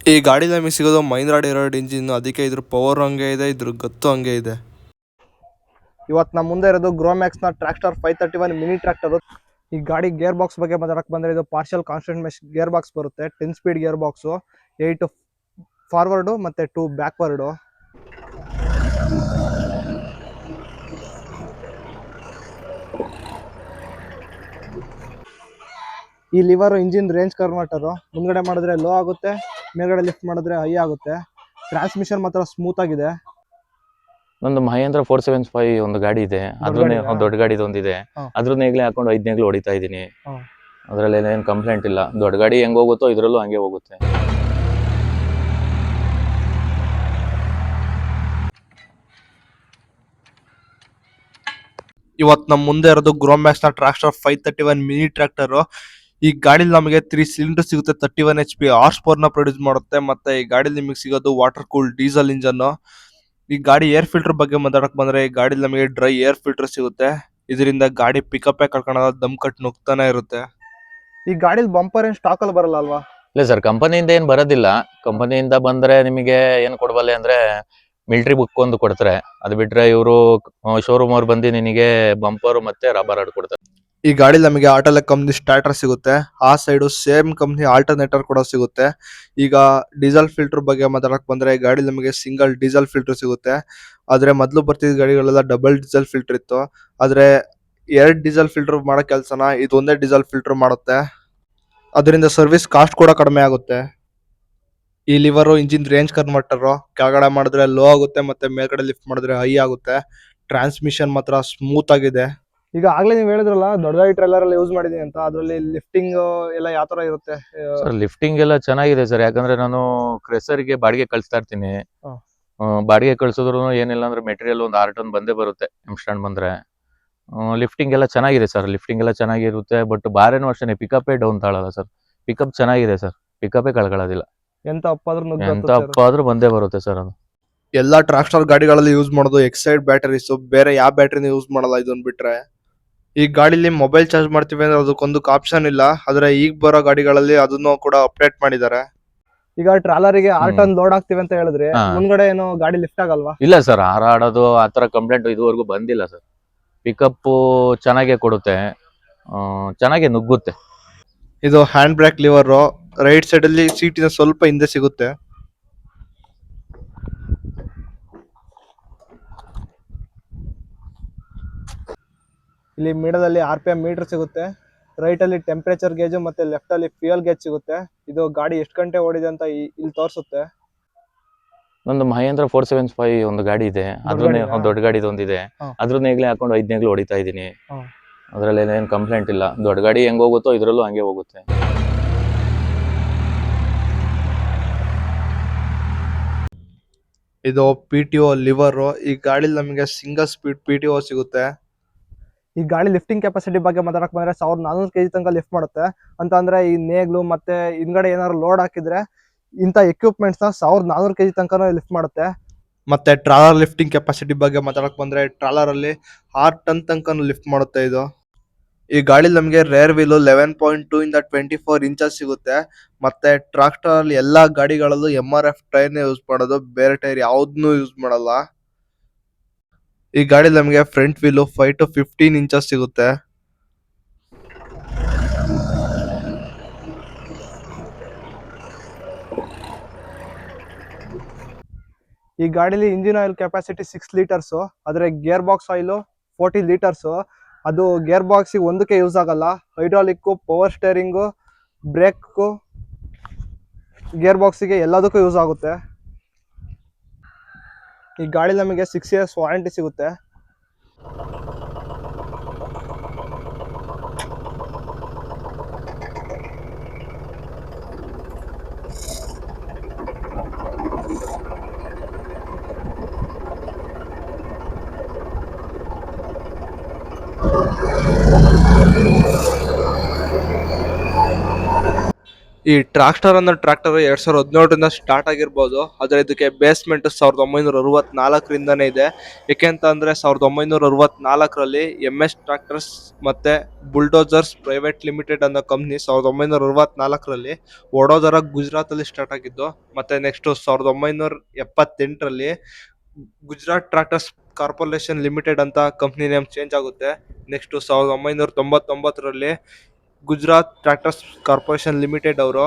ಈ ಗಾಡಿ ನಮಗೆ ಸಿಗೋದು ಮಹೀಂದ್ರಾ ಡಿರೈವ್ಡ್ ಇಂಜಿನ್. ಅದಕ್ಕೆ ಇದ್ರ ಪವರ್ ಹಂಗೆ ಇದೆ, ಇದ್ರ ಗತ್ತು ಹಂಗೆ ಇದೆ. ಇವತ್ತು ನಮ್ಮ ಮುಂದೆ ಇರೋದು ಗ್ರೋಮ್ಯಾಕ್ಸ್ನ ಟ್ರ್ಯಾಕ್ಟರ್ 531 ಮಿನಿ ಟ್ರ್ಯಾಕ್ಟರ್. ಈ ಗಾಡಿ ಗೇರ್ ಬಾಕ್ಸ್ ಬಗ್ಗೆ ಮಾತಾಡಕ್ಕೆ ಬಂದರೆ ಇದು partial constant mesh gear box ಬರುತ್ತೆ. 10 ಸ್ಪೀಡ್ ಗೇರ್ ಬಾಕ್ಸು, 8 ಫಾರ್ವರ್ಡು ಮತ್ತು 2 ಬ್ಯಾಕ್ವರ್ಡು. ಈ ಲಿವರು ಇಂಜಿನ್ ರೇಂಜ್ ಕನ್ವರ್ಟರು. ಮುಂದ್ಗಡೆ ಮಾಡಿದ್ರೆ ಲೋ ಆಗುತ್ತೆ, ಮೇಲ್ಗಡೆ ಲಿಫ್ಟ್ ಮಾಡಿದ್ರೆ ಹೈ ಆಗುತ್ತೆ. ಟ್ರಾನ್ಸ್ಮಿಷನ್ ಮಾತ್ರ ಸ್ಮೂತ್ ಆಗಿದೆ. ಒಂದು ಮಹೇಂದ್ರ 475 ಒಂದು ಗಾಡಿ ಇದೆ, ಅದನ್ನೇ ದೊಡ್ಡ ಗಾಡಿ ಒಂದಿದೆ. ಅದ್ರನ್ನ ಈಗಲೇ ಹಾಕೊಂಡು 5 ನೇಗ್ಲು ಹೊಡಿತಾ ಇದ್ದೀನಿ. ಅದ್ರಲ್ಲಿ ಏನು ಕಂಪ್ಲೇಂಟ್ ಇಲ್ಲ. ದೊಡ್ಡ ಗಾಡಿ ಹೆಂಗ್ ಹೋಗುತ್ತೋ ಇದ್ರಲ್ಲೂ ಹಂಗೆ ಹೋಗುತ್ತೆ. ಇವತ್ತು ನಮ್ಮ ಮುಂದೆ ಇರೋದು ಗ್ರೋಮ್ಯಾಕ್ಸ್ನ ಟ್ರ್ಯಾಕ್ಟರ್ 531 ಮಿನಿ ಟ್ರ್ಯಾಕ್ಟರ್. ಈ ಗಾಡಿಲಿ ನಮಗೆ 3 ಸಿಲಿಂಡರ್ ಸಿಗುತ್ತೆ. 31 HP ಹಾರ್ಸ್ ಪವರ್ ನ ಪ್ರೊಡ್ಯೂಸ್ ಮಾಡುತ್ತೆ. ಮತ್ತೆ ಈ ಗಾಡಿಲಿ ನಿಮಗೆ ಸಿಗೋದು ವಾಟರ್ ಕೂಲ್ ಡೀಸೆಲ್ ಇಂಜನ್. ಈ ಗಾಡಿ ಏರ್ ಫಿಲ್ಟರ್ ಬಗ್ಗೆ ಮಾತಾಡಕ್ ಬಂದ್ರೆ, ಈ ಗಾಡಿಲಿ ನಮಗೆ ಡ್ರೈ ಏರ್ ಫಿಲ್ಟರ್ ಸಿಗುತ್ತೆ. ಇದರಿಂದ ಗಾಡಿ ಪಿಕಪ್ ಕಳ್ಕೊಳ್ಳೋದ ದಮ್ ಕಟ್ ನುಗ್ತಾನೆ ಇರುತ್ತೆ. ಈ ಗಾಡಿಲಿ ಬಂಪರ್ ಏನ್ ಸ್ಟಾಕ್ ಅಲ್ಲಿ ಬರಲ್ಲ ಅಲ್ವಾ? ಇಲ್ಲ ಸರ್, ಕಂಪನಿಯಿಂದ ಏನು ಬರೋದಿಲ್ಲ. ಕಂಪನಿಯಿಂದ ಬಂದ್ರೆ ನಿಮಗೆ ಏನು ಕೊಡಬಲ್ಲೆ ಅಂದ್ರೆ ಮಿಲಿಟರಿ ಬುಕ್ ಒಂದು ಕೊಡ್ತಾರೆ. ಅದು ಬಿಟ್ರೆ ಇವರು ಶೋರೂಮ್ ಅವ್ರು ಬಂದು ನಿನಗೆ ಬಂಪರ್ ಮತ್ತೆ ರಬ್ಬರ್ ಆಡ್ ಕೊಡ್ತಾರೆ. ಈ ಗಾಡಿ ನಮಗೆ ಆಟೋಲೆಕ್ ಕಂಪ್ನಿ ಸ್ಟಾರ್ಟರ್ ಸಿಗುತ್ತೆ. ಆ ಸೈಡು ಸೇಮ್ ಕಂಪ್ನಿ ಆಲ್ಟರ್ನೇಟರ್ ಕೂಡ ಸಿಗುತ್ತೆ. ಈಗ ಡೀಸೆಲ್ ಫಿಲ್ಟರ್ ಬಗ್ಗೆ ಮಾತಾಡಕ್ ಬಂದ್ರೆ, ಈ ಗಾಡಿ ನಮಗೆ ಸಿಂಗಲ್ ಡೀಸೆಲ್ ಫಿಲ್ಟರ್ ಸಿಗುತ್ತೆ. ಆದ್ರೆ ಮೊದಲು ಬರ್ತಿದ್ದ ಗಾಡಿಗಳೆಲ್ಲ ಡಬಲ್ ಡೀಸೆಲ್ ಫಿಲ್ಟರ್ ಇತ್ತು. ಆದ್ರೆ 2 ಡೀಸೆಲ್ ಫಿಲ್ಟರ್ ಮಾಡೋ ಕೆಲಸನ ಇದು ಒಂದೇ ಡೀಸೆಲ್ ಫಿಲ್ಟರ್ ಮಾಡುತ್ತೆ. ಅದರಿಂದ ಸರ್ವಿಸ್ ಕಾಸ್ಟ್ ಕೂಡ ಕಡಿಮೆ ಆಗುತ್ತೆ. ಈ ಲಿವರು ಇಂಜಿನ್ ರೇಂಜ್ ಕನ್ವರ್ಟರ್. ಕೆಳಗಡೆ ಮಾಡಿದ್ರೆ ಲೋ ಆಗುತ್ತೆ, ಮತ್ತೆ ಮೇಲ್ಗಡೆ ಲಿಫ್ಟ್ ಮಾಡಿದ್ರೆ ಹೈ ಆಗುತ್ತೆ. ಟ್ರಾನ್ಸ್ಮಿಷನ್ ಮಾತ್ರ ಸ್ಮೂತ್ ಆಗಿದೆ. ಈಗ ಆಗ್ಲೇ ನೀವು ಹೇಳಿದ್ರಲ್ಲ ದೊಡ್ಡ ಗಾಡಿ ಟ್ರೇಲರ್ ಅಲ್ಲಿ ಯೂಸ್ ಮಾಡಿದೀನಿ ಅಂತ, ಅದರಲ್ಲಿ ಲಿಫ್ಟಿಂಗ್ ಎಲ್ಲ ಯಾವ ತರ ಇರುತ್ತೆ? ಸರ್ ಲಿಫ್ಟಿಂಗ್ ಎಲ್ಲ ಚೆನ್ನಾಗಿದೆ ಸರ್. ಯಾಕಂದ್ರೆ ನಾನು ಕ್ರೆಸರ್ಗೆ ಬಾಡಿಗೆ ಕಳಿಸ್ತಾ ಇರ್ತೀನಿ. ಬಾಡಿಗೆ ಕಳ್ಸಿದ್ರು ಏನಿಲ್ಲ ಅಂದ್ರೆ ಮೆಟೀರಿಯಲ್ ಒಂದು 6 ಟನ್ ಬಂದೇ ಬರುತ್ತೆ ಸ್ಟ್ಯಾಂಡ್ ಬಂದ್ರೆ. ಲಿಫ್ಟಿಂಗ್ ಎಲ್ಲ ಚೆನ್ನಾಗಿದೆ ಸರ್. ಲಿಫ್ಟಿಂಗ್ ಎಲ್ಲ ಚೆನ್ನಾಗಿರುತ್ತೆ. ಬಟ್ ಬಾರೇನು ಅಷ್ಟೇ, ಪಿಕಪ್ಪೇ ಡೌನ್ ತಾಳಲ್ಲ ಸರ್. ಪಿಕಪ್ ಚೆನ್ನಾಗಿದೆ ಸರ್, ಪಿಕಪ್ಪೇ ಕಳ್ಕೊಳ್ಳೋದಿಲ್ಲ. ಎಂತ ಅಪ್ಪ ಆದ್ರೂ ಬಂದೇ ಬರುತ್ತೆ ಸರ್. ಅದು ಎಲ್ಲಾ ಟ್ರಾಕ್ಟರ್ ಗಾಡಿಗಳಲ್ಲಿ ಯೂಸ್ ಮಾಡೋದು ಎಕ್ಸೈಡ್ ಬ್ಯಾಟರೀಸ್. ಬೇರೆ ಯಾವ ಬ್ಯಾಟರಿನ ಯೂಸ್ ಮಾಡಲ್ಲ ಇದನ್ನ ಬಿಟ್ರೆ. ಈ ಗಾಡಿಲಿ ಮೊಬೈಲ್ ಚಾರ್ಜ್ ಮಾಡ್ತೀವಿ ಅಂದ್ರೆ ಅದಕ್ಕೊಂದಕ್ಕೆ ಆಪ್ಷನ್ ಇಲ್ಲ. ಆದ್ರೆ ಈಗ ಬರೋ ಗಾಡಿಗಳಲ್ಲಿ ಅದನ್ನು ಕೂಡ ಅಪ್ಡೇಟ್ ಮಾಡಿದ್ದಾರೆ. ಈಗ ಟ್ರಾಲರಿಗೆ 6 ಟನ್ ಲೋಡ್ ಆಗ್ತಿವಿ ಅಂತ ಹೇಳಿದ್ರೆ, ಮುಂದ್ಗಡೆ ಏನು ಗಾಡಿ ಲಿಫ್ಟ್ ಆಗಲ್ವಾ? ಇಲ್ಲ ಸರ್, ಹಾರಾಡೋದು ಆತರ ಕಂಪ್ಲೇಂಟ್ ಇದುವರೆಗೂ ಬಂದಿಲ್ಲ ಸರ್. ಪಿಕಪ್ ಚೆನ್ನಾಗೆ ಕೊಡುತ್ತೆ, ಚೆನ್ನಾಗೆ ನುಗ್ಗುತ್ತೆ. ಇದು hand break liver. Right side ಅಲ್ಲಿ ಸೀಟಿನ ಸ್ವಲ್ಪ ಹಿಂದೆ ಸಿಗುತ್ತೆ. ಇಲ್ಲಿ ಮಿಡದಲ್ಲಿ RPM ಮೀಟರ್ ಸಿಗುತ್ತೆ. ರೈಟ್ ಅಲ್ಲಿ ಟೆಂಪರೇಚರ್ ಗೇಜ್ ಮತ್ತೆ ಲೆಫ್ಟ್ ಅಲ್ಲಿ ಫ್ಯೂಯಲ್ ಗೇಜ್ ಸಿಗುತ್ತೆ. ಇದು ಗಾಡಿ ಎಷ್ಟು ಗಂಟೆ ಓಡಿದೆ ಅಂತ ಇಲ್ಲಿ ತೋರಿಸುತ್ತೆ. ಒಂದು ಮಹೇಂದ್ರ 475 ಒಂದು ಗಾಡಿ ಇದೆ, ಅದ್ರನ್ನೇ ದೊಡ್ಡ ಗಾಡಿ ಒಂದಿದೆ. ಅದ್ರನ್ನ ಈಗಲೇ ಹಾಕೊಂಡು 5 ನೇಗ್ಲು ಹೊಡಿತಾ ಇದ್ದೀನಿ. ಅದ್ರಲ್ಲಿ ಏನು ಕಂಪ್ಲೇಂಟ್ ಇಲ್ಲ. ದೊಡ್ಡ ಗಾಡಿ ಹೆಂಗ್ ಹೋಗುತ್ತೋ ಇದ್ರಲ್ಲೂ ಹಂಗೆ ಹೋಗುತ್ತೆ. ಇದು PTO ಲಿವರ್. ಈ ಗಾಡಿಲಿ ನಮಗೆ ಸಿಂಗಲ್ ಸ್ಪೀಡ್ PTO ಸಿಗುತ್ತೆ. ಈ ಗಾಡಿ ಲಿಫ್ಟಿಂಗ್ ಕೆಪಾಸಿಟಿ ಬಗ್ಗೆ ಮಾತಾಡಕ್ ಬಂದ್ರೆ 1400 kg ತನಕ ಲಿಫ್ಟ್ ಮಾಡುತ್ತೆ. ಅಂತ ಅಂದ್ರೆ ಈ ನೇಗ್ಲು ಮತ್ತೆ ಹಿಂದ್ಗಡೆ ಏನಾದ್ರು ಲೋಡ್ ಹಾಕಿದ್ರೆ ಇಂಥ ಎಕ್ವಿಪ್ಮೆಂಟ್ಸ್ ನ 1400 kg ತನಕ ಲಿಫ್ಟ್ ಮಾಡುತ್ತೆ. ಮತ್ತೆ ಟ್ರಾಲರ್ ಲಿಫ್ಟಿಂಗ್ ಕೆಪಾಸಿಟಿ ಬಗ್ಗೆ ಮಾತಾಡಕ್ ಬಂದ್ರೆ, ಟ್ರಾಲರ್ ಅಲ್ಲಿ 6 ಟನ್ ತನಕ ಲಿಫ್ಟ್ ಮಾಡುತ್ತೆ ಇದು. ಈ ಗಾಡಿ ನಮಗೆ ರೇರ್ ವೀಲ್ 11.2 ಇಂದ 24 ಇಂಚಸ್ ಸಿಗುತ್ತೆ. ಮತ್ತೆ ಟ್ರಾಕ್ಟರ್ ಅಲ್ಲಿ ಎಲ್ಲಾ ಗಾಡಿಗಳಲ್ಲೂ MRF ಟೈರ್ ಯೂಸ್ ಮಾಡೋದು, ಬೇರೆ ಟೈರ್ ಯಾವ್ದನ್ನು ಯೂಸ್ ಮಾಡಲ್ಲ. ಈ ಗಾಡಿ ನಮಗೆ ಫ್ರಂಟ್ ವೀಲ್ 5 to 15 ಇಂಚಸ್ ಸಿಗುತ್ತೆ. ಈ ಗಾಡಿಲಿ ಇಂಜಿನ್ ಆಯಿಲ್ ಕೆಪಾಸಿಟಿ 6 ಲೀಟರ್ಸ್. ಆದ್ರೆ ಗೇರ್ ಬಾಕ್ಸ್ ಆಯಿಲ್ 40 ಲೀಟರ್ಸ್. ಅದು ಗೇರ್ ಬಾಕ್ಸ್ ಒಂದಕ್ಕೆ ಯೂಸ್ ಆಗಲ್ಲ. Hydraulic, power steering, brake, gear ಬಾಕ್ಸಿಗೆ ಎಲ್ಲದಕ್ಕೂ ಯೂಸ್ ಆಗುತ್ತೆ. ಈ ಗಾಡಿ ನಮಗೆ 6 years ವಾರಂಟಿ ಸಿಗುತ್ತೆ. ಈ ಟ್ರಾಕ್ಟರ್ ಅನ್ನೋ ಟ್ರಾಕ್ಟರ್ 2017ರಿಂದ ಸ್ಟಾರ್ಟ್ ಆಗಿರ್ಬೋದು, ಆದ್ರೆ ಇದಕ್ಕೆ ಬೇಸ್ಮೆಂಟ್ 1964ರಿಂದನೇ ಇದೆ. ಯಾಕೆಂತ ಅಂದ್ರೆ 1964ರಲ್ಲಿ MS ಟ್ರಾಕ್ಟರ್ಸ್ ಮತ್ತೆ ಬುಲ್ಡೋಸರ್ಸ್ ಪ್ರೈವೇಟ್ ಲಿಮಿಟೆಡ್ ಅನ್ನೋ ಕಂಪ್ನಿ 1964ರಲ್ಲಿ ವಡೋದರ ಗುಜರಾತ್ ಅಲ್ಲಿ ಸ್ಟಾರ್ಟ್ ಆಗಿದ್ದು. ಮತ್ತೆ ನೆಕ್ಸ್ಟ್ 1978ರಲ್ಲಿ ಗುಜರಾತ್ ಟ್ರಾಕ್ಟರ್ಸ್ ಕಾರ್ಪೊರೇಷನ್ ಲಿಮಿಟೆಡ್ ಅಂತ ಕಂಪ್ನಿ ನೇಮ್ ಚೇಂಜ್ ಆಗುತ್ತೆ. ನೆಕ್ಸ್ಟ್ 1999ರಲ್ಲಿ ಗುಜರಾತ್ ಟ್ರಾಕ್ಟರ್ಸ್ ಕಾರ್ಪೊರೇಷನ್ ಲಿಮಿಟೆಡ್ ಅವರು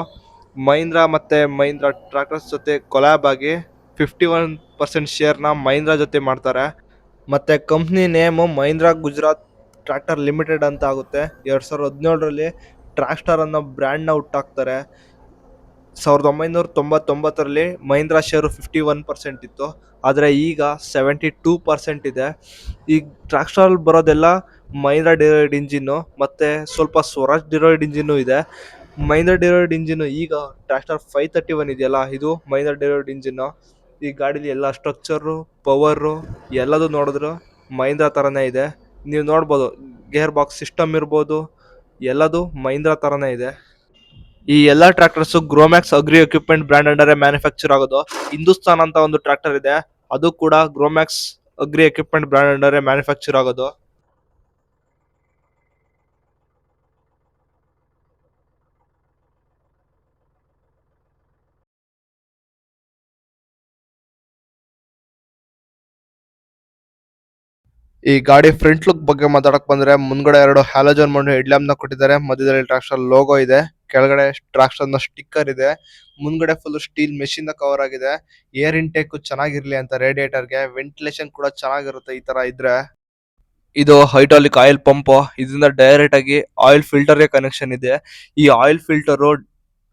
ಮಹೀಂದ್ರಾ ಮತ್ತೆ ಮಹೀಂದ್ರಾ ಟ್ರಾಕ್ಟರ್ಸ್ ಜೊತೆ ಕೊಲ್ಯಾಬ್ ಆಗಿ 51% ಶೇರ್ನ ಮಹೀಂದ್ರಾ ಜೊತೆ ಮಾಡ್ತಾರೆ. ಮತ್ತೆ company name Mahindra Gujarat tractor limited ಅಂತ ಆಗುತ್ತೆ. 2017ರಲ್ಲಿ ಟ್ರಾಕ್ಟರ್ ಅನ್ನೋ ಬ್ರ್ಯಾಂಡ್ನ ಹುಟ್ಟಾಕ್ತಾರೆ. 1999ರಲ್ಲಿ ಮಹೀಂದ್ರಾ ಶೇರು 51% ಇತ್ತು, ಆದರೆ ಈಗ 72% ಇದೆ. ಈ ಟ್ರಾಕ್ಟರ್ ಬರೋದೆಲ್ಲ ಮಹೀಂದ್ರಾ ಡಿರೈವ್ಡ್ ಇಂಜಿನ್ನು ಮತ್ತೆ ಸ್ವಲ್ಪ ಸ್ವರಾಜ್ ಡಿರೈವ್ಡ್ ಇಂಜಿನ್ನು ಇದೆ. ಮಹೀಂದ್ರಾ ಡಿರೈವ್ಡ್ ಇಂಜಿನ್ನು ಈಗ ಟ್ರಾಕ್ಟರ್ 531 ಇದೆಯಲ್ಲ, ಇದು ಮಹೀಂದ್ರಾ ಡಿರೈವ್ಡ್ ಇಂಜಿನ್ನು. ಈ ಗಾಡೀಲಿ ಎಲ್ಲ ಸ್ಟ್ರಕ್ಚರು, ಪವರು ಎಲ್ಲದೂ ನೋಡಿದ್ರು ಮಹೀಂದ್ರಾ ಥರನೇ ಇದೆ. ನೀವು ನೋಡ್ಬೋದು, ಗೇರ್ ಬಾಕ್ಸ್ ಸಿಸ್ಟಮ್ ಇರ್ಬೋದು, ಎಲ್ಲದೂ ಮಹೀಂದ್ರಾ ಥರನೇ ಇದೆ. ಈ ಎಲ್ಲಾ tractors Gromax agri equipment brand under manufacture ಆಗೋದು. ಹಿಂದೂಸ್ತಾನ್ ಅಂತ ಒಂದು ಟ್ರಾಕ್ಟರ್ ಇದೆ, ಅದು ಕೂಡ Gromax agri equipment brand under manufacture ಆಗೋದು. ಈ ಗಾಡಿ ಫ್ರಂಟ್ ಲುಕ್ ಬಗ್ಗೆ ಮಾತಾಡಕ್ ಬಂದ್ರೆ, ಮುಂದ್ಗಡೆ 2 ಹ್ಯಾಲೋಜನ್ ಮೌಂಟ್ ಹೆಡ್ ಲ್ಯಾಂಪ್ ನ ಕೊಟ್ಟಿದ್ದಾರೆ. ಮಧ್ಯದಲ್ಲಿ ಟ್ರಾಕ್ಟರ್ ಲೋಗೋ ಇದೆ, ಕೆಳಗಡೆ ಟ್ರಾಕ್ಟರ್ ನ ಸ್ಟಿಕ್ಕರ್ ಇದೆ. ಮುಂದ್ಗಡೆ ಫುಲ್ ಸ್ಟೀಲ್ ಮೆಷಿನ್ ಕವರ್ ಆಗಿದೆ. ಏರ್ ಇಂಟೇಕ್ ಚೆನ್ನಾಗಿರ್ಲಿ ಅಂತ ರೇಡಿಯೇಟರ್ಗೆ ವೆಂಟಿಲೇಷನ್ ಕೂಡ ಚೆನ್ನಾಗಿರುತ್ತೆ ಈ ತರ ಇದ್ರೆ. ಇದು ಹೈಡ್ರಾಲಿಕ್ ಆಯಿಲ್ ಪಂಪ್, ಇದರಿಂದ ಡೈರೆಕ್ಟ್ ಆಗಿ ಆಯಿಲ್ ಫಿಲ್ಟರ್ ಗೆ ಕನೆಕ್ಷನ್ ಇದೆ. ಈ ಆಯಿಲ್ ಫಿಲ್ಟರ್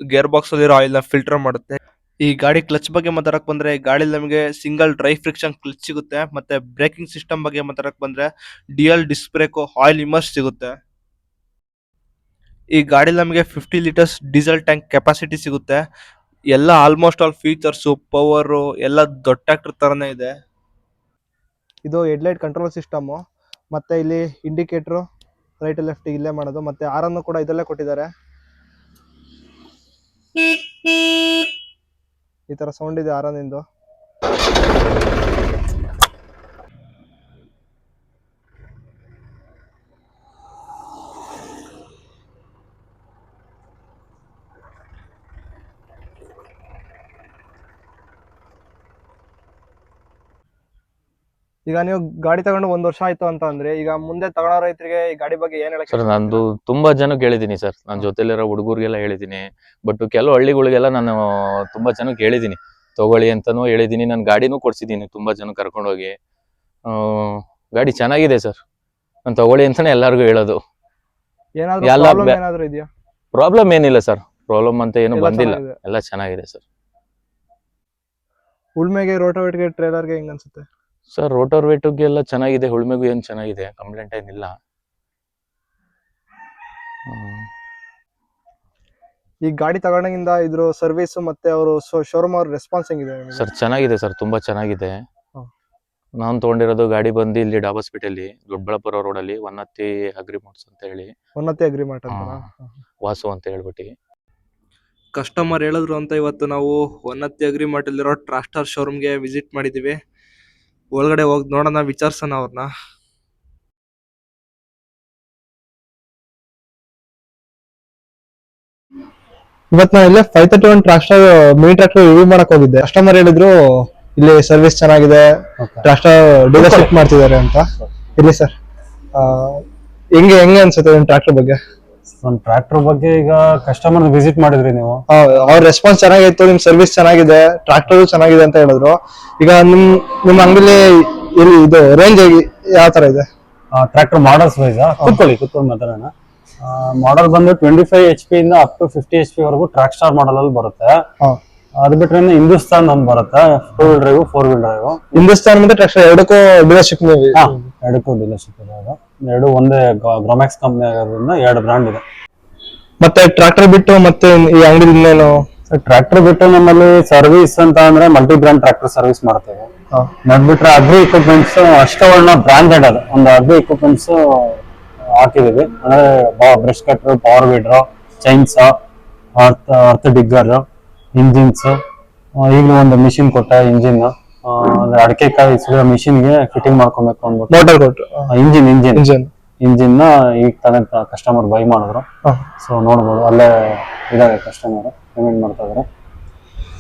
ಗೇರ್ ಬಾಕ್ಸ್ ಅಲ್ಲಿರೋ ಆಯಿಲ್ ನ ಫಿಲ್ಟರ್ ಮಾಡುತ್ತೆ. ಈ ಗಾಡಿ ಕ್ಲಚ್ ಬಗ್ಗೆ ಮಾತಾಡಕ್ ಬಂದ್ರೆ, ಈ ಗಾಡಿಲಿ ನಮಗೆ ಸಿಂಗಲ್ ಡ್ರೈ ಫ್ರಿಕ್ಷನ್ ಕ್ಲಚ್ ಸಿಗುತ್ತೆ. ಮತ್ತೆ ಬ್ರೇಕಿಂಗ್ ಸಿಸ್ಟಮ್ ಬಗ್ಗೆ ಮಾತಾಡಕ್ ಬಂದ್ರೆ, dual disc brake, oil immerse ಸಿಗುತ್ತೆ. ಈ ಗಾಡಿ ನಮಗೆ 50 ಲೀಟರ್ಸ್ ಡೀಸೆಲ್ ಟ್ಯಾಂಕ್ ಕೆಪಾಸಿಟಿ ಸಿಗುತ್ತೆ. ಎಲ್ಲ ಆಲ್ಮೋಸ್ಟ್ ಆಲ್ ಫೀಚರ್ಸ್, ಪವರ್ ಎಲ್ಲ ದೊಡ್ಡ ಟ್ರ್ಯಾಕ್ಟರ್ ತರನೇ ಇದೆ. ಇದು ಹೆಡ್ಲೈಟ್ ಕಂಟ್ರೋಲ್ ಸಿಸ್ಟಮು, ಮತ್ತೆ ಇಲ್ಲಿ ಇಂಡಿಕೇಟ್ರು ರೈಟ್ ಲೆಫ್ಟ್ ಇಲ್ಲೇ ಮಾಡೋದು, ಮತ್ತೆ ಆರನ್ನು ಕೂಡ ಇದರಲ್ಲೇ ಕೊಟ್ಟಿದ್ದಾರೆ. ಈ ತರ ಸೌಂಡ್ ಇದೆ ಆರನಿಂದು. ಈಗ ನೀವು ಗಾಡಿ ತಗೊಂಡು 1 ವರ್ಷ ಆಯ್ತು ಅಂತ ಅಂದ್ರೆ, ಈಗ ಮುಂದೆ ತಗೊಳ್ಳೋ ರೈತರಿಗೆ ಈ ಗಾಡಿ ಬಗ್ಗೆ ಏನ್ ಹೇಳಕ್ ಸರ್, ನಂದು ತುಂಬಾ ಜನಕ್ಕೆ ಹೇಳಿದೀನಿ ಸರ್. ನನ್ನ ಜೊತೆಲಿರೋ ಹುಡುಗರಿಗೆಲ್ಲ ಹೇಳಿದೀನಿ. ಬಟ್ ಕೆಲವು ಹಳ್ಳಿಗಳಿಗೆಲ್ಲ ನಾನು ತುಂಬಾ ಜನಕ್ಕೆ ಹೇಳಿದೀನಿ ತಗೊಳ್ಳಿ ಅಂತಾನು ಹೇಳಿದೀನಿ. ನನ್ನ ಗಾಡಿನೂ ಕೊಡ್ಸಿದೀನಿ ತುಂಬಾ ಜನ ಕರ್ಕೊಂಡೋಗಿ. ಗಾಡಿ ಚೆನ್ನಾಗಿದೆ ಸರ್, ನಾನು ತಗೊಳ್ಳಿ ಅಂತಾನೆ ಎಲ್ಲಾರ್ಗು ಹೇಳೋದು. ಏನಾದ್ರು ಇದೆಯಾ? ಪ್ರಾಬ್ಲಮ್ ಏನಿಲ್ಲ ಸರ್, ಪ್ರಾಬ್ಲಮ್ ಅಂತ ಏನು ಎಲ್ಲ ಬಂದಿಲ್ಲ, ಚೆನ್ನಾಗಿದೆ. ಎಲ್ಲ ಚೆನ್ನಾಗಿದೆ ಸರ್. ಉಳ್ಮೆಗೆ, ರೋಟೋವೇಟ್ಗೆ, ಟ್ರೇಲರ್ಗೆ ಹೆಂಗ್ ಅನ್ಸುತ್ತೆ? ಸರ್, ರೋಟರ್ ವೇಟ್ಗೆ ಎಲ್ಲ ಚೆನ್ನಾಗಿದೆ, ಉಳ್ಮೆಗೂ ಏನ್ ಚೆನ್ನಾಗಿದೆ, ಕಂಪ್ಲೇಂಟ್ ಏನಿಲ್ಲ. ಈ ಗಾಡಿ ತಗೊಂಡಾಗಿಂದ ಇದ್ರ ಸರ್ವಿಸ್ ಮತ್ತೆ ಅವರು ಶೋರೂಮ್ ಅವ್ರ ರೆಸ್ಪಾನ್ಸ್ ಹೆಂಗಿದೆ ನಿಮಗೆ? ಸರ್ ಚೆನ್ನಾಗಿದೆ ಸರ್, ತುಂಬಾ ಚೆನ್ನಾಗಿದೆ. ಹ್ಮ್. ನಾನು ತಗೊಂಡಿರೋದು ಗಾಡಿ ಬಂದು ಇಲ್ಲಿ ಡಾಬಾಸ್ಪೇಟೆಯಲ್ಲಿ ದೊಡ್ಡಬಳ್ಳಾಪುರ ರೋಡಲ್ಲಿ ವನ್ನತ್ತಿ ಅಗ್ರಿಮೋಟ್ಸ್ ಅಂತ ಹೇಳಿ, ಉನ್ನತಿ ಅಗ್ರಿಮೆಂಟ್ ಅಂತ. ವಾಸು ಅಂತ ಹೇಳ್ಬಿಟ್ಟು. ಕಸ್ಟಮರ್ ಹೇಳಿದ್ರು ಅಂತ ಇವತ್ತು ನಾವು ವನ್ನತ್ತಿ ಅಗ್ರಿಮಾರ್ಟ್ ಅಲ್ಲಿರೋ ಟ್ರಾಕ್ಟರ್ ಶೋರೂಮ್ಗೆ ವಿಸಿಟ್ ಮಾಡಿದೀವಿ. ಒಳಗಡೆ ಹೋಗಿ ನೋಡೋಣ, ವಿಚಾರಿಸೋಣ ಅವ್ರನ್ನ. ಇವತ್ತು ನಾನು ಇಲ್ಲೇ 531 ಟ್ರಾಕ್ಟರ್ ಮಿನಿ ಟ್ರಾಕ್ಟರ್ ರಿವ್ಯೂ ಮಾಡಕ್ ಹೋಗಿದ್ದೆ. ಕಸ್ಟಮರ್ ಹೇಳಿದ್ರು ಇಲ್ಲಿ ಸರ್ವಿಸ್ ಚೆನ್ನಾಗಿದೆ, ಟ್ರಾಕ್ಟರ್ ಡೀಲರ್ಶಿಪ್ ಮಾಡ್ತಿದ್ದಾರೆ ಅಂತ. ಇಲ್ಲಿ ಸರ್, ಹೆಂಗೆ ಅನ್ಸುತ್ತೆ ಟ್ರಾಕ್ಟರ್ ಬಗ್ಗೆ? ಒಂದು ಟ್ರ್ಯಾಕ್ಟರ್ ಬಗ್ಗೆ ಈಗ ಕಸ್ಟಮರ್ ವಿಸಿಟ್ ಮಾಡಿದ್ರಿ ನೀವು? ಅವ್ರ ರೆಸ್ಪಾನ್ಸ್ ಚೆನ್ನಾಗಿತ್ತು, ನಿಮ್ ಸರ್ವಿಸ್ ಚೆನ್ನಾಗಿದೆ, ಟ್ರಾಕ್ಟರ್ ಚೆನ್ನಾಗಿದೆ ಅಂತ ಹೇಳಿದ್ರು. ಈಗ ನಿಮ್ ಅಂಗಡಿಲಿ ಇದು ರೇಂಜ್ ಯಾವ ತರ ಇದೆ? ಟ್ರ್ಯಾಕ್ಟರ್ ಮಾಡಲ್ಸ್ ವೈಸ್ ಕೂತ್ಕೊಂಡು ಮಾತಾಡೋಣ. ಮಾಡಲ್ ಬಂದು 25 HP ಇಂದ ಅಪ್ ಟು 50 HP ವರೆಗೂ ಟ್ರ್ಯಾಕ್ ಸ್ಟಾರ್ ಮಾಡಲ್ ಅಲ್ಲಿ ಬರುತ್ತೆ. ಅದು ಬಿಟ್ರೆ ಹಿಂದೂಸ್ತಾನ್ ಒಂದು ಬರುತ್ತೆ, 2 wheel drive 4 wheel drive. Hindustan ಮತ್ತೆ ಟ್ರ್ಯಾಕ್ಟರ್ ಎರಡಕ್ಕೂ ಡೀಲರ್ಶಿಪ್ ಇರೋದು. ಎರಡು ಒಂದೇ ಗ್ರೋಮ್ಯಾಕ್ಸ್ ಕಂಪನಿ ಆಗಿರೋದ್ರಿಂದ 2 ಬ್ರಾಂಡ್ ಇದೆ. ಮತ್ತೆ ಟ್ರಾಕ್ಟರ್ ಬಿಟ್ಟು ಮತ್ತೆ ಈ ಅಂಗಡಿ ಇನ್ನೇನು? ಟ್ರ್ಯಾಕ್ಟರ್ ಬಿಟ್ಟು ನಮ್ಮಲ್ಲಿ ಸರ್ವಿಸ್ ಅಂತ ಅಂದ್ರೆ ಮಲ್ಟಿ ಬ್ರಾಂಡ್ ಟ್ರ್ಯಾಕ್ಟರ್ ಸರ್ವಿಸ್ ಮಾಡ್ತೇವೆ. ನೋಡ್ಬಿಟ್ರೆ ಅಗ್ರಿ ಇಕ್ವಿಪ್ಮೆಂಟ್ಸ್ ಅಷ್ಟವನ್ನ ಬ್ರಾಂಡೆಡ್ ಅದು ಒಂದು ಅಗ್ರಿ ಇಕ್ವಿಪ್ಮೆಂಟ್ಸ್ ಹಾಕಿದೀವಿ. ಅಂದ್ರೆ brush cutter, power weeder, chainsaw, ಅರ್ಥ ಡಿಗ್ಗರ್, ಇಂಜಿನ್ಸ್, ಈಗಲೂ ಒಂದು ಮಿಷಿನ್ ಕೊಟ್ಟ ಇಂಜಿನ್, ಅಡಿಕೆಕಾಯಿ ಸುಡೋ ಮಿಷಿನ್ಗೆ ಫಿಟ್ಟಿಂಗ್ ಮಾಡ್ಕೊಬೇಕು ಅಂದ್ಬಿಟ್ಟು ಮೋಟರ್ ಕೊಟ್ಟು ಇಂಜಿನ್ ಈಗ ತನಕ ಕಸ್ಟಮರ್ ಬೈ ಮಾಡಿದ್ರು. ಸೊ ನೋಡ್ಬೋದು ಅಲ್ಲೇ ಇದಾವೆ ಕಸ್ಟಮರ್ ಪೇಮೆಂಟ್ ಮಾಡ್ತಾ ಇದಾರೆ.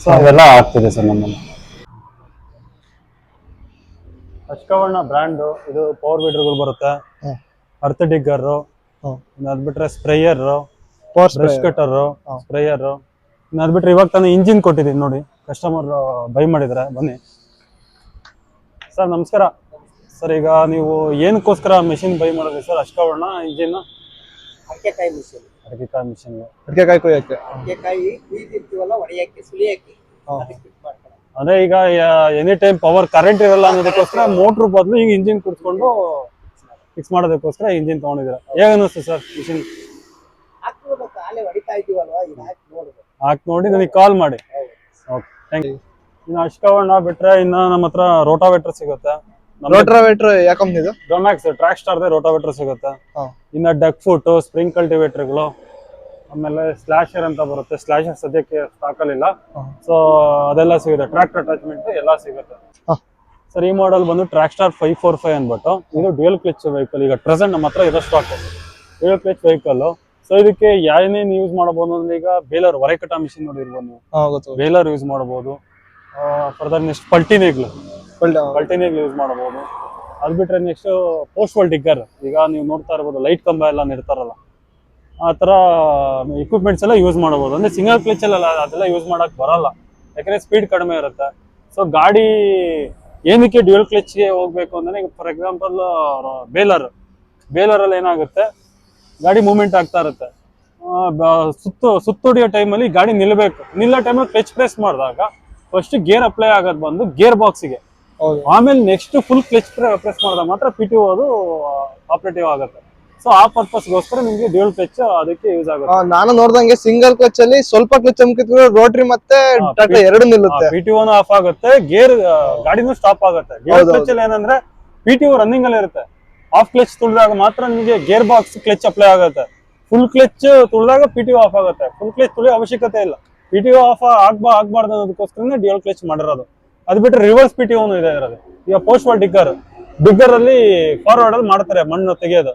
ಸೊ ಅದೆಲ್ಲ ಆಗ್ತಿದೆ ಸರ್ ನಮ್ಮಲ್ಲಿ. ಅಶ್ಕವರ್ಣ ಬ್ರ್ಯಾಂಡ್ ಇದು ಪವರ್ ವೀಡರ್ಗಳು ಬರುತ್ತೆ, ಅರ್ಥ ಡಿಗ್ಗರ್, ಅದ್ ಬಿಟ್ರೆ ಸ್ಪ್ರೇಯರ್, ಬ್ರಷ್ ಕಟರ್, ಸ್ಪ್ರೇಯರ್, ಅದ್ ಬಿಟ್ರೆ ಇವಾಗ ತಾನೇ ಇಂಜಿನ್ ಕೊಟ್ಟಿದ್ದೀನಿ ನೋಡಿ, ಕಸ್ಟಮರ್ ಬೈ ಮಾಡಿದ್ರೆ. ಬನ್ನಿ ಸರ್, ನಮಸ್ಕಾರ ಸರ್. ಈಗ ನೀವು ಏನಕ್ಕೋಸ್ಕರ ಮೆಷಿನ್ ಬೈ ಮಾಡಿದ್ರಿ ಸರ್? ಅಶ್ಕವರ್ಣ ಇಂಜಿನ್, ಅಡಿಕೆಕಾಯಿ ಮಿಷನ್, ಅಡಿಕೆಕಾಯಿ ಕೊಯ್ಯಕ್ಕೆ. ಅಡಿಕೆಕಾಯಿ ಕುಯ್ದಿರ್ತೀವಲ್ಲ ಹೊಡೆಯಕ್ಕೆ ಸುಲಿಯಕ್ಕೆ ಅದಕ್ಕೆ fit ಮಾಡ್ತಾರೆ. ಅದೇ ಈಗ ಎನಿ ಟೈಮ್ ಪವರ್ ಕರೆಂಟ್ ಇರಲ್ಲ ಅನ್ನೋದಕ್ಕೋಸ್ಕರ ಮೋಟ್ರ್ ಬದಲು ಈಗ ಇಂಜಿನ್ ಕುಡ್ಸ್ಕೊಂಡು ಫಿಕ್ಸ್ ಮಾಡೋದಕ್ಕೋಸ್ಕರ ಇಂಜಿನ್ ತಗೊಂಡಿದ್ದೀರಾ. ಹೇಗೆ ಅನ್ನಿಸ್ತು ಸರ್ ಮಿಷಿನ್? ಹಾಕ್ಬೇಕು, ಕಾಲೇ ಹೊಡಿತಾ ಇದೀವಲ್ವಾ, ಇದು ಹಾಕಿ ನೋಡ್ಬೇಕು. ಹಾಕಿ ನೋಡಿ ನನಗೆ ಕಾಲ್ ಮಾಡಿ. Okay, thank you. ಇನ್ನು ಅಶ್ಕವರ್ಣ ಬಿಟ್ರೆ ಇನ್ನ ನಮ್ಮ ಹತ್ರ ರೋಟಾವೇಟರ್ ಸಿಗುತ್ತೆ. ರೋಟಾವೇಟರ್ ಯಾವ ಕಂಪ್ನಿದು? ಡೊಮ್ಯಾಕ್ಸ್ ಟ್ರ್ಯಾಕ್ ಸ್ಟಾರ್ದೆ ರೋಟಾವೇಟರ್ ಸಿಗುತ್ತೆ. ಇನ್ನ ಡಕ್ ಫುಟ್, ಸ್ಪ್ರಿಂಗ್ ಕಲ್ಟಿವೇಟರ್ಗಳು, ಆಮೇಲೆ ಸ್ಲಾಶರ್ ಅಂತ ಬರುತ್ತೆ. ಸ್ಲಾಶರ್ ಸದ್ಯಕ್ಕೆ ಸ್ಟಾಕ್ ಅಲ್ಲಿ ಇಲ್ಲ, ಸೊ ಅದೆಲ್ಲ ಸಿಗುತ್ತೆ. ಟ್ರ್ಯಾಕ್ಟರ್ ಅಟ್ಯಾಚ್ಮೆಂಟ್ ಎಲ್ಲ ಸಿಗುತ್ತೆ ಸರ್. ಈ ಮಾಡೆಲ್ ಬಂದು ಟ್ರ್ಯಾಕ್ ಸ್ಟಾರ್ 545 ಅನ್ಬಿಟ್ಟು, ಇದು ಡ್ಯೂಯಲ್ ಕ್ಲಚ್ ವೆಹಿಕಲ್. ಈಗ ಪ್ರೆಸೆಂಟ್ ನಮ್ಮ ಹತ್ರ ಇರೋ stock dual clutch vehicle. So ಇದಕ್ಕೆ ಏನೇನು ಯೂಸ್ ಮಾಡಬಹುದು ಅಂದ್ರೆ, ಈಗ ಬೇಲರ್ ಹೊರೆ ಕಟ್ಟ ಮಿಷಿನ್ ನೋಡಿರ್ಬೋದು ನೀವು, ಬೇಲರ್ ಯೂಸ್ ಮಾಡಬಹುದು. ಫರ್ದರ್ ನೆಕ್ಸ್ಟ್ ಪಲ್ಟಿನೇಗ್ಲು ಯೂಸ್ ಮಾಡಬಹುದು. ಅದ್ ಬಿಟ್ರೆ ನೆಕ್ಸ್ಟ್ ಪೋಸ್ಟ್ ವಾಲ್ ಡಿಗ್ಗರ್, ಈಗ ನೀವು ನೋಡ್ತಾ ಇರ್ಬೋದು ಲೈಟ್ ಕಂಬ ಎಲ್ಲ ನಿರ್ತಾರಲ್ಲ, ಆ ತರ ಇಕ್ವಿಪ್ಮೆಂಟ್ಸ್ ಎಲ್ಲ ಯೂಸ್ ಮಾಡಬಹುದು. ಅಂದ್ರೆ ಸಿಂಗಲ್ ಕ್ಲಚ್ ಅಲ್ಲ ಅದೆಲ್ಲ ಯೂಸ್ ಮಾಡಕ್ ಬರಲ್ಲ, ಯಾಕಂದ್ರೆ ಸ್ಪೀಡ್ ಕಡಿಮೆ ಇರುತ್ತೆ. ಸೊ ಗಾಡಿ ಏನಕ್ಕೆ ಡ್ಯೂಯಲ್ ಕ್ಲಚ್ಗೆ ಹೋಗ್ಬೇಕು ಅಂದ್ರೆ, ಈಗ ಫಾರ್ ಎಕ್ಸಾಂಪಲ್ ಬೇಲರ್ ಅಲ್ಲಿ ಏನಾಗುತ್ತೆ, ಗಾಡಿ ಮೂವ್ಮೆಂಟ್ ಆಗ್ತಾ ಇರುತ್ತೆ. ಸುತ್ತೊಡಿಯೋ ಟೈಮಲ್ಲಿ ಗಾಡಿ ನಿಲ್ಲೋ ಟೈಮಲ್ಲಿ ಕ್ಲಚ್ ಪ್ರೆಸ್ ಮಾಡಿದಾಗ ಫಸ್ಟ್ ಗೇರ್ ಅಪ್ಲೈ ಆಗೋದು ಬಂದು ಗೇರ್ ಬಾಕ್ಸ್ಗೆ, ಆಮೇಲೆ ನೆಕ್ಸ್ಟ್ ಫುಲ್ ಕ್ಲಚ್ ಪ್ರೆಸ್ ಮಾಡಿದಾಗ ಮಾತ್ರ PTO ಅದು ಆಪರೇಟಿವ್ ಆಗುತ್ತೆ. ಸೊ ಆ ಪರ್ಪಸ್ಗೋಸ್ಕರ ನಿಮ್ಗೆ ಡ್ಯೂಯಲ್ ಕ್ಲಚ್ ಅದಕ್ಕೆ ಯೂಸ್ ಆಗುತ್ತೆ. ನಾನು ನೋಡ್ದಂಗೆ ಸಿಂಗಲ್ ಕ್ಲಚ್ ಅಲ್ಲಿ ಸ್ವಲ್ಪ ಕ್ಲಚ್ ಅಮ್ಕಿದ್ರು ರೋಟ್ರಿ ಮತ್ತೆ ಟ್ರ್ಯಾಕ್ಟರ್ ಎರಡು ನಿಲ್ಲುತ್ತೆ. PTO ಆಫ್ ಆಗುತ್ತೆ, ಗೇರ್ ಗಾಡಿನೂ ಸ್ಟಾಪ್ ಆಗುತ್ತೆ. ಡ್ಯೂಯಲ್ ಕ್ಲಚ್ ಅಲ್ಲಿ ಏನಂದ್ರೆ PTO ರನ್ನಿಂಗ್ ಅಲ್ಲಿ ಇರುತ್ತೆ. ಆಫ್ ಕ್ಲಚ್ ತುಳಿದಾಗ ಮಾತ್ರ ನಿಮಗೆ ಗೇರ್ ಬಾಕ್ಸ್ ಕ್ಲಚ್ ಅಪ್ಲೈ ಆಗುತ್ತೆ. ಫುಲ್ ಕ್ಲಚ್ ತುಳಿದಾಗ PTO ಆಫ್ ಆಗುತ್ತೆ. ಫುಲ್ ಕ್ಲಚ್ ತುಳಿಯೋ ಅವಶ್ಯಕತೆ ಇಲ್ಲ. PTO ಆಫ್ ಆಗ್ಬಾರ್ದು ಅನ್ನೋದಕ್ಕೋಸ್ಕರ ಡ್ಯೂಯಲ್ ಕ್ಲಚ್ ಮಾಡಿರೋದು. ಅದು ಬಿಟ್ಟರೆ ರಿವರ್ಸ್ PTO ಇದೆ ಇರೋದು. ಈಗ ಪೋಸ್ಟ್ ವಾಲ್ ಡಿಗ್ಗರ್ ಅಲ್ಲಿ ಫಾರ್ವರ್ಡ್ ಅಲ್ಲಿ ಮಾಡ್ತಾರೆ ಮಣ್ಣು ತೆಗೆಯೋದು.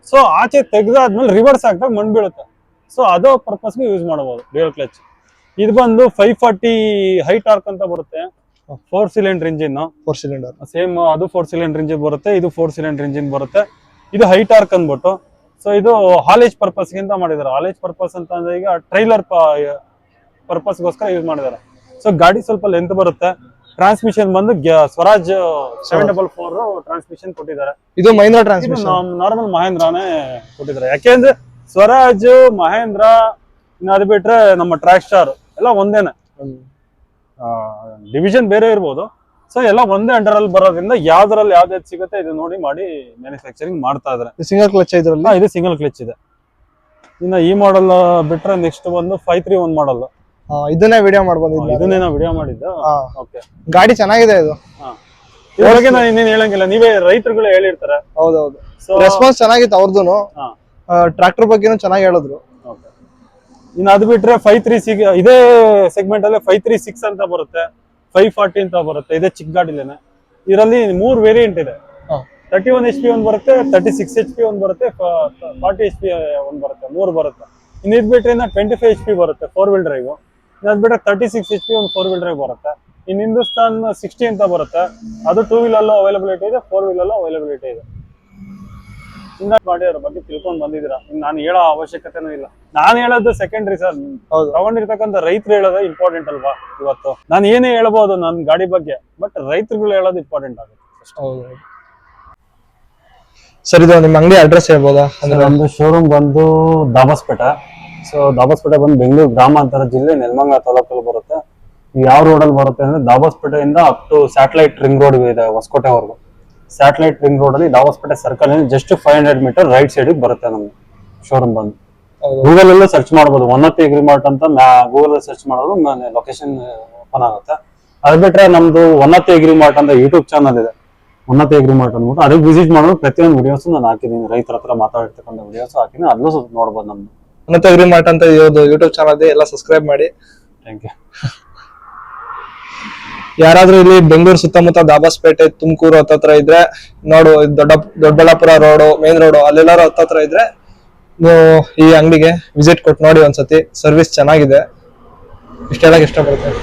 ಸೊ ಆಚೆ ತೆಗೆದಾದ್ಮೇಲೆ ರಿವರ್ಸ್ ಆಗ್ದಾಗ ಮಣ್ಣು ಬೀಳುತ್ತೆ. ಸೊ ಅದೋ ಪರ್ಪಸ್ಗೆ ಯೂಸ್ ಮಾಡಬಹುದು ಡ್ಯೂಯಲ್ ಕ್ಲಚ್. ಇದು ಬಂದು 540 ಹೈ ಟಾರ್ಕ್ ಅಂತ ಬರುತ್ತೆ. 4 ಸಿಲಿಂಡರ್ ಇಂಜಿನ್, ಸೇಮ್ ಅದು 4 ಸಿಲಿಂಡರ್ ಇಂಜಿನ್ ಬರುತ್ತೆ. ಇದು 4 ಸಿಲಿಂಡರ್ ಇಂಜಿನ್ ಬರುತ್ತೆ. ಇದು ಹೈ ಟಾರ್ಕ್ ಅಂದ್ಬಿಟ್ಟು. ಸೊ ಇದು ಹಾಲೇಜ್ ಪರ್ಪಸ್ ಗಿಂತ ಮಾಡಿದ್ದಾರೆ. ಹಾಲೇಜ್ ಪರ್ಪಸ್ ಅಂತ ಅಂದ್ರೆ ಈಗ ಟ್ರೈಲರ್ ಪರ್ಪಸ್ಗೋಸ್ಕರ ಯೂಸ್ ಮಾಡಿದ್ದಾರೆ. ಸೊ ಗಾಡಿ ಸ್ವಲ್ಪ ಲೆಂತ್ ಬರುತ್ತೆ. ಟ್ರಾನ್ಸ್ಮಿಷನ್ ಬಂದು ಸ್ವರಾಜ್ 744 ಟ್ರಾನ್ಸ್ಮಿಷನ್ ಕೊಟ್ಟಿದ್ದಾರೆ. ಇದು ಮಹೇಂದ್ರ ಟ್ರಾನ್ಸ್ಮಿಷನ್, ನಾರ್ಮಲ್ ಮಹೇಂದ್ರಾನೇ ಕೊಟ್ಟಿದ್ದಾರೆ. ಯಾಕೆಂದ್ರೆ ಸ್ವರಾಜ್, ಮಹೇಂದ್ರ, ಅದು ಬಿಟ್ರೆ ನಮ್ಮ ಟ್ರ್ಯಾಕ್ ಸ್ಟಾರ್ ಎಲ್ಲ ಒಂದೇನೆ. ಡಿವಿಷನ್ ಬೇರೆ ಇರ್ಬೋದು. ಸೊ ಎಲ್ಲ ಒಂದೇ ಅಂಡರ್ ಅಲ್ಲಿ ಬರೋದ್ರಿಂದ ಯಾವ್ದ್ರಲ್ಲಿ ಯಾವ್ದು ಸಿಗುತ್ತೆ ಇದು ನೋಡಿ ಮಾಡಿ ಮ್ಯಾನುಫ್ಯಾಕ್ಚರಿಂಗ್ ಮಾಡ್ತಾ ಇದಾರೆ. ಸಿಂಗಲ್ ಕ್ಲಚ್ ಇದ್ರಲ್ಲಿ ಇದು ಸಿಂಗಲ್ ಕ್ಲಚ್ ಇದೆ. ಇನ್ನು ಈ ಮಾಡೆಲ್ ಬಿಟ್ರೆ ನೆಕ್ಸ್ಟ್ ಬಂದು 531 ಮಾಡೆಲ್. ಇದನ್ನೇ ವಿಡಿಯೋ ಮಾಡ್ಬೋದು. ಇದನ್ನೇ ನಾವು ವಿಡಿಯೋ ಮಾಡಿದ್ದು. ಓಕೆ, ಗಾಡಿ ಚೆನ್ನಾಗಿದೆ. ಇದು ಇದ್ರೊಳಗೆ ನಾನು ಇನ್ನೇನು ಹೇಳಂಗಿಲ್ಲ, ನೀವೇ ರೈತರುಗಳು ಹೇಳಿರ್ತಾರೆ. ಹೌದೌದು, ರೆಸ್ಪಾನ್ಸ್ ಚೆನ್ನಾಗಿತ್ತು ಅವ್ರದ್ದು. ಟ್ರಾಕ್ಟರ್ ಬಗ್ಗೆನೂ ಚೆನ್ನಾಗಿ ಹೇಳಿದ್ರು. ಇನ್ನು ಅದು ಬಿಟ್ರೆ 536 ಇದೇ ಸೆಗ್ಮೆಂಟ್ ಅಲ್ಲಿ 536 ಅಂತ ಬರುತ್ತೆ, 540 ಅಂತ ಬರುತ್ತೆ. ಇದೇ ಚಿಕ್ಕ ಗಾಡಿಲೇನೆ. ಇದರಲ್ಲಿ 3 ವೇರಿಯಂಟ್ ಇದೆ. 31 HP ಒಂದು ಬರುತ್ತೆ, 36 HP ಒಂದು ಬರುತ್ತೆ, 40 HP ಒಂದು ಬರುತ್ತೆ. 3 ಬರುತ್ತೆ. ಇನ್ನು ಇದು ಬಿಟ್ರೆ 25 HP ಬರುತ್ತೆ 4 ವೀಲ್ ಡ್ರೈವ್. ಅದು ಬಿಟ್ರೆ 36 HP ಒಂದು 4 ವೀಲ್ ಡ್ರೈವ್ ಬರುತ್ತೆ. ಇನ್ನು ಹಿಂದೂಸ್ತಾನ್ 60 ಅಂತ ಬರುತ್ತೆ. ಅದು 2 ವೀಲ್ ಅಲ್ಲೂ ಅವೈಲಬಿಲಿಟಿ ಇದೆ, 4 ವೀಲ್ ಅಲ್ಲೂ ಅವೈಲಬಿಲಿಟಿ ಇದೆ. ಮಾಡಿ ಅದ್ರ ಬಗ್ಗೆ ತಿಳ್ಕೊಂಡ್ ಬಂದಿದ್ದೀರಾ. ನಾನು ಹೇಳೋ ಅವಶ್ಯಕತೆನೂ ಇಲ್ಲ. ನಾನು ಹೇಳೋದು ಸೆಕೆಂಡ್ರಿ ಸರ್. ತಗೊಂಡಿರ್ತಕ್ಕಂಥ ರೈತರು ಹೇಳೋದು ಇಂಪಾರ್ಟೆಂಟ್ ಅಲ್ವಾ? ಇವತ್ತು ನಾನು ಏನೇ ಹೇಳ್ಬೋದು ನನ್ನ ಗಾಡಿ ಬಗ್ಗೆ, ಬಟ್ ರೈತರುಗಳು ಹೇಳೋದು ಇಂಪಾರ್ಟೆಂಟ್ ಆಗುತ್ತೆ. ಸರ್, ಇದು ನಿಮ್ಮ ಅಂಗಡಿ ಅಡ್ರೆಸ್ ಹೇಳ್ಬೋದಾ? ಅಂದ್ರೆ ನಮ್ದು ಶೋರೂಮ್ ಬಂದು ದಾಬಸ್ಪೇಟೆ. ಸೊ ದಾಬಸ್ಪೇಟೆ ಬಂದು ಬೆಂಗಳೂರು ಗ್ರಾಮಾಂತರ ಜಿಲ್ಲೆ ನೆಲಮಂಗಲ ತಾಲೂಕಲ್ಲಿ ಬರುತ್ತೆ. ಯಾವ ರೋಡಲ್ಲಿ ಬರುತ್ತೆ ಅಂದ್ರೆ ದಾಬಸ್ಪೇಟೆಯಿಂದ up to satellite ring road ಇದೆ ಹೊಸಕೋಟೆವರೆಗೂ. ಸ್ಯಾಟಲೈಟ್ ರಿಂಗ್ ರೋಡ್ ಅಲ್ಲಿ Dabaspete circle just 500 metre right side ಬರುತ್ತೆ ನಮ್ದು ಶೋರೂಮ್ ಬಂದು. ಗೂಗಲ್ ಅಲ್ಲೂ ಸರ್ಚ್ ಮಾಡಬಹುದು, ಒನ್ನತ್ತಿ ಅಗ್ರಿಮಾರ್ಟ್ ಅಂತ ಗೂಗಲ್ ಸರ್ಚ್ ಮಾಡೋದು ಲೊಕೇಶನ್ ಓಪನ್ ಆಗುತ್ತೆ. ಅದ್ ಬಿಟ್ರೆ ನಮ್ದು ಒನ್ನತ್ತಿ ಅಗ್ರಿಮಾರ್ಟ್ ಅಂತ ಯೂಟ್ಯೂಬ್ ಚಾನಲ್ ಇದೆ, ಒನ್ನತ್ತಿ ಅಗ್ರಿಮಾರ್ಟ್ ಅಂದ್ಬಿಟ್ಟು. ಅದಕ್ಕೆ ವಿಸಿಟ್ ಮಾಡೋದು ಪ್ರತಿಯೊಂದು ವಿಡಿಯೋಸ್ ನಾನು ಹಾಕಿದ್ದೀನಿ. ರೈತರ ಹತ್ರ ಮಾತಾಡಿರ್ತಕ್ಕಂಥ ವಿಡಿಯೋಸ್ ಹಾಕಿದ್ದೀನಿ, ಅದನ್ನು ನೋಡ್ಬೋದು ನಮ್ದು. ಅನಂತ ಅಗ್ರಿ ಮಾರ್ಟ್ ಅಂತ ಯೂಟ್ಯೂಬ್ ಚಾನಲ್ ಇದೆ, ಎಲ್ಲ ಸಬ್ಸ್ಕ್ರೈಬ್ ಮಾಡಿ. Thank you. ಯಾರಾದ್ರೂ ಇಲ್ಲಿ ಬೆಂಗಳೂರು ಸುತ್ತಮುತ್ತ ದಾಬಾಸ್ಪೇಟೆ, ತುಮಕೂರು ಹತ್ತತ್ರ ಇದ್ರೆ ನೋಡು, ದೊಡ್ಡಬಳ್ಳಾಪುರ ರೋಡು, ಮೇನ್ ರೋಡು ಅಲ್ಲೆಲ್ಲಾರು ಹತ್ತತ್ರ ಇದ್ರೆ ನೀವು ಈ ಅಂಗಡಿಗೆ ವಿಸಿಟ್ ಕೊಟ್ಟು ನೋಡಿ ಒಂದ್ಸತಿ. ಸರ್ವಿಸ್ ಚೆನ್ನಾಗಿದೆ, ಇಷ್ಟ ಹೇಳಕ್ ಇಷ್ಟಪಡ್ತೇನೆ.